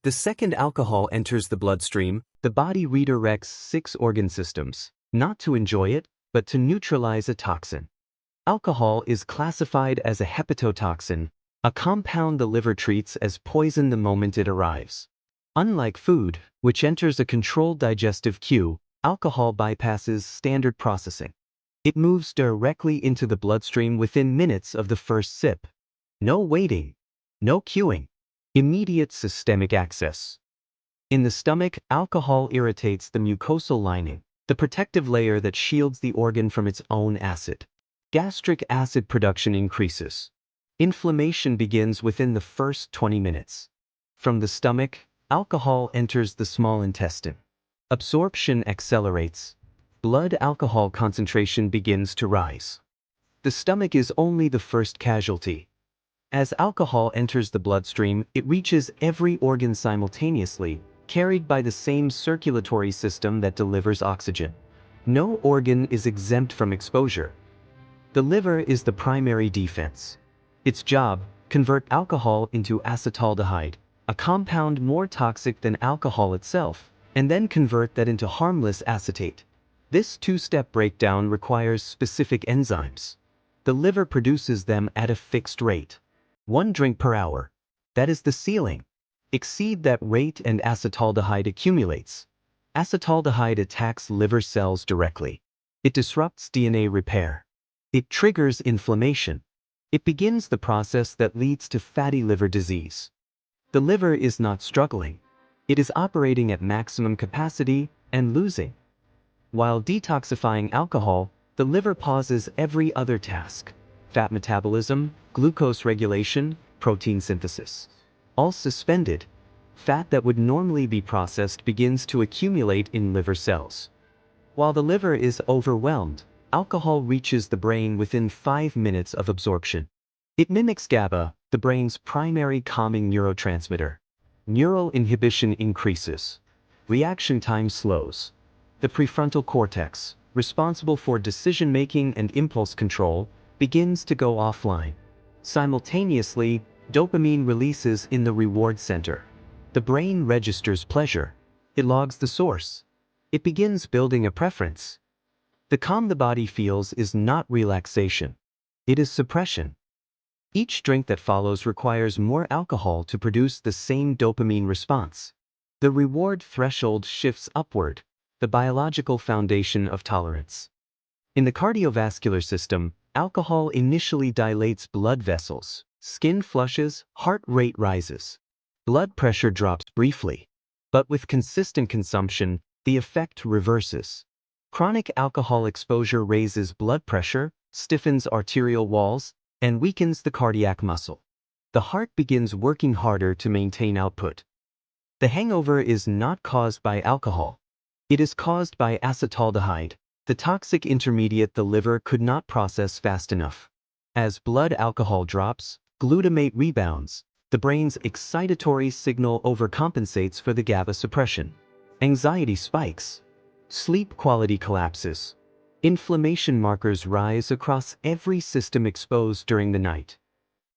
The second alcohol enters the bloodstream, the body redirects 6 organ systems, not to enjoy it, but to neutralize a toxin. Alcohol is classified as a hepatotoxin, a compound the liver treats as poison the moment it arrives. Unlike food, which enters a controlled digestive queue, alcohol bypasses standard processing. It moves directly into the bloodstream within minutes of the first sip. No waiting, no queuing. Immediate systemic access. In the stomach, alcohol irritates the mucosal lining, the protective layer that shields the organ from its own acid. Gastric acid production increases. Inflammation begins within the first 20 minutes. From the stomach, alcohol enters the small intestine. Absorption accelerates. Blood alcohol concentration begins to rise. The stomach is only the first casualty. As alcohol enters the bloodstream, it reaches every organ simultaneously, carried by the same circulatory system that delivers oxygen. No organ is exempt from exposure. The liver is the primary defense. Its job, convert alcohol into acetaldehyde, a compound more toxic than alcohol itself, and then convert that into harmless acetate. This two-step breakdown requires specific enzymes. The liver produces them at a fixed rate. 1 drink per hour. That is the ceiling. Exceed that rate and acetaldehyde accumulates. Acetaldehyde attacks liver cells directly. It disrupts DNA repair. It triggers inflammation. It begins the process that leads to fatty liver disease. The liver is not struggling. It is operating at maximum capacity and losing. While detoxifying alcohol, the liver pauses every other task. Fat metabolism, glucose regulation, protein synthesis. All suspended. Fat that would normally be processed begins to accumulate in liver cells. While the liver is overwhelmed, alcohol reaches the brain within 5 minutes of absorption. It mimics GABA, the brain's primary calming neurotransmitter. Neural inhibition increases. Reaction time slows. The prefrontal cortex, responsible for decision-making and impulse control, begins to go offline. Simultaneously, dopamine releases in the reward center. The brain registers pleasure. It logs the source. It begins building a preference. The calm the body feels is not relaxation. It is suppression. Each drink that follows requires more alcohol to produce the same dopamine response. The reward threshold shifts upward, the biological foundation of tolerance. In the cardiovascular system, alcohol initially dilates blood vessels. Skin flushes, heart rate rises. Blood pressure drops briefly. But with consistent consumption, the effect reverses. Chronic alcohol exposure raises blood pressure, stiffens arterial walls, and weakens the cardiac muscle. The heart begins working harder to maintain output. The hangover is not caused by alcohol. It is caused by acetaldehyde, the toxic intermediate the liver could not process fast enough. As blood alcohol drops, glutamate rebounds. The brain's excitatory signal overcompensates for the GABA suppression. Anxiety spikes. Sleep quality collapses. Inflammation markers rise across every system exposed during the night.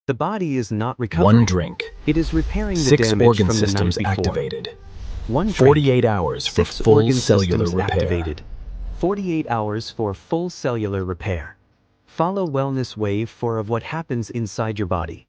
The body is not recovering. 1 drink. It is repairing the 6 damage organ from the night systems before. activated. 1 drink. 48 hours for 6 full organ cellular systems repair. activated. 48 hours for full cellular repair. Follow Wellness Wave for of what happens inside your body.